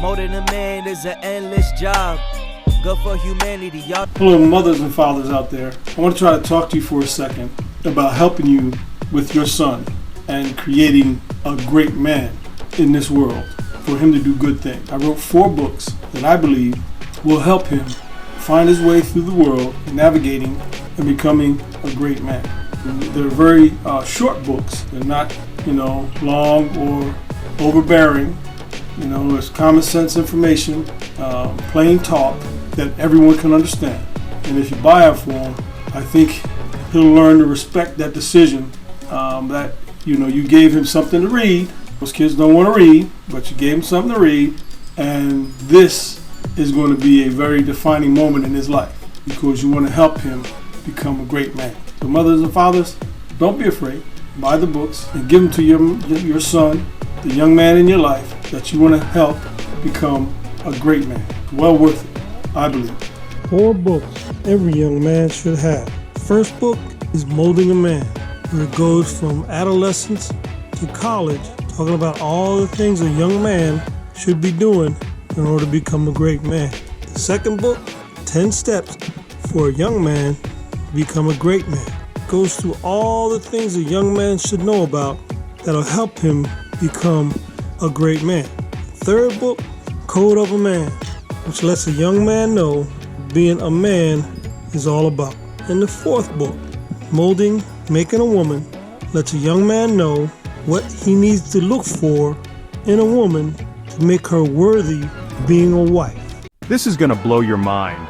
More than a man is an endless job. Good for humanity, y'all. Hello, mothers and fathers out there. I want to try to talk to you for a second about helping you with your son and creating a great man in this world for him to do good things. I wrote 4 books that I believe will help him find his way through the world, navigating and becoming a great man. They're very short books. They're not, long or overbearing. It's common sense information, plain talk that everyone can understand. And if you buy it for him, I think he'll learn to respect that decision that you gave him something to read. Most kids don't want to read, but you gave him something to read, and this is going to be a very defining moment in his life because you want to help him become a great man. So mothers and fathers, don't be afraid. Buy the books and give them to your son, the young man in your life that you want to help become a great man. Well worth it, I believe. 4 books every young man should have. First book is Molding a Man, where it goes from adolescence to college, talking about all the things a young man should be doing in order to become a great man. The second book, 10 Steps for a Young Man to Become a Great Man, goes through all the things a young man should know about that'll help him become a great man. Third book, Code of a Man, which lets a young man know being a man is all about. And the fourth book, Molding, Making a Woman, lets a young man know what he needs to look for in a woman to make her worthy of being a wife. This is gonna blow your mind.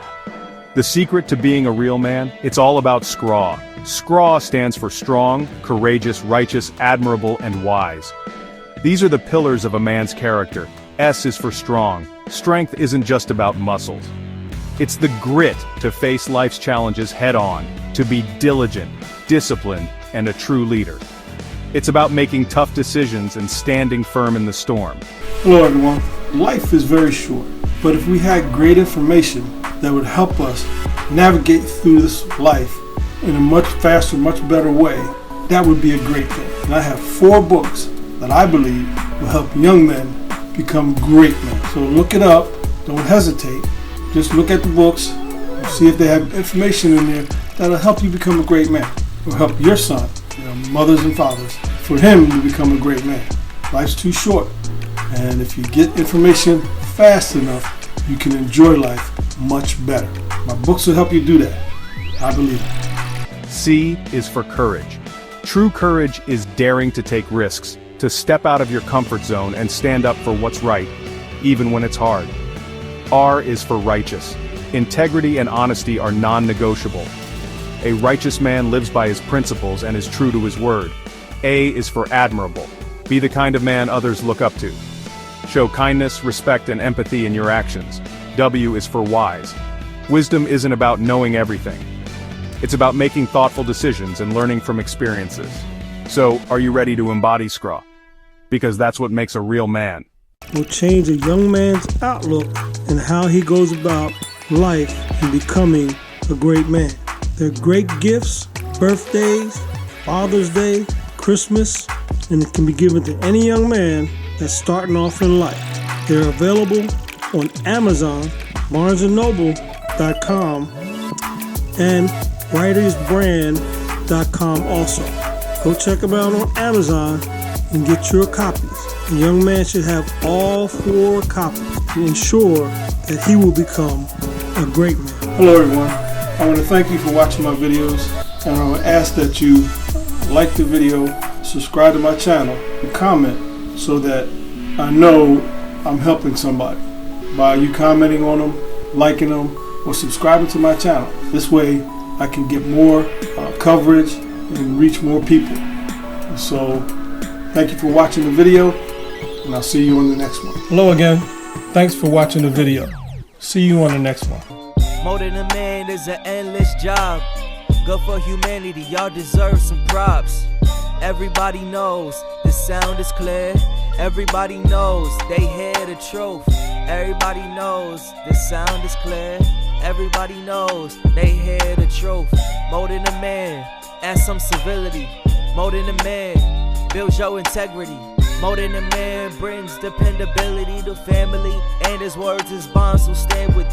The secret to being a real man, it's all about Scraw. Scraw stands for strong, courageous, righteous, admirable, and wise. These are the pillars of a man's character. S is for strong. Strength isn't just about muscles. It's the grit to face life's challenges head-on, to be diligent, disciplined, and a true leader. It's about making tough decisions and standing firm in the storm. Hello everyone. Life is very short, but if we had great information that would help us navigate through this life in a much faster, much better way, that would be a great thing. And I have 4 books that I believe will help young men become great men. So look it up, don't hesitate. Just look at the books and see if they have information in there that'll help you become a great man. Will help your son, mothers and fathers, for him to become a great man. Life's too short, and if you get information fast enough, you can enjoy life much better. My books will help you do that. I believe it. C is for courage. True courage is daring to take risks, to step out of your comfort zone and stand up for what's right, even when it's hard. R is for righteous. Integrity and honesty are non-negotiable. A righteous man lives by his principles and is true to his word. A is for admirable. Be the kind of man others look up to. Show kindness, respect, and empathy in your actions. W is for wise. Wisdom isn't about knowing everything. It's about making thoughtful decisions and learning from experiences. So, are you ready to embody Scraw? Because that's what makes a real man. Will change a young man's outlook and how he goes about life and becoming a great man. They're great gifts, birthdays, Father's Day, Christmas, and it can be given to any young man that's starting off in life. They're available on Amazon, BarnesandNoble.com, and WritersBrand.com also. Go check them out on Amazon and get your copies. A young man should have all 4 copies to ensure that he will become a great man. Hello everyone. I want to thank you for watching my videos, and I would ask that you like the video, subscribe to my channel, and comment so that I know I'm helping somebody by you commenting on them, liking them, or subscribing to my channel. This way I can get more coverage and reach more people. So thank you for watching the video, and I'll see you on the next one. Hello again. Thanks for watching the video. See you on the next one. More than a man is an endless job. Good for humanity, y'all deserve some props. Everybody knows the sound is clear. Everybody knows they hear the truth. Everybody knows the sound is clear. Everybody knows they hear the truth. More than a man, add some civility. More than a man, build your integrity. Molding a man brings dependability to family, and his words is bonds, so stand with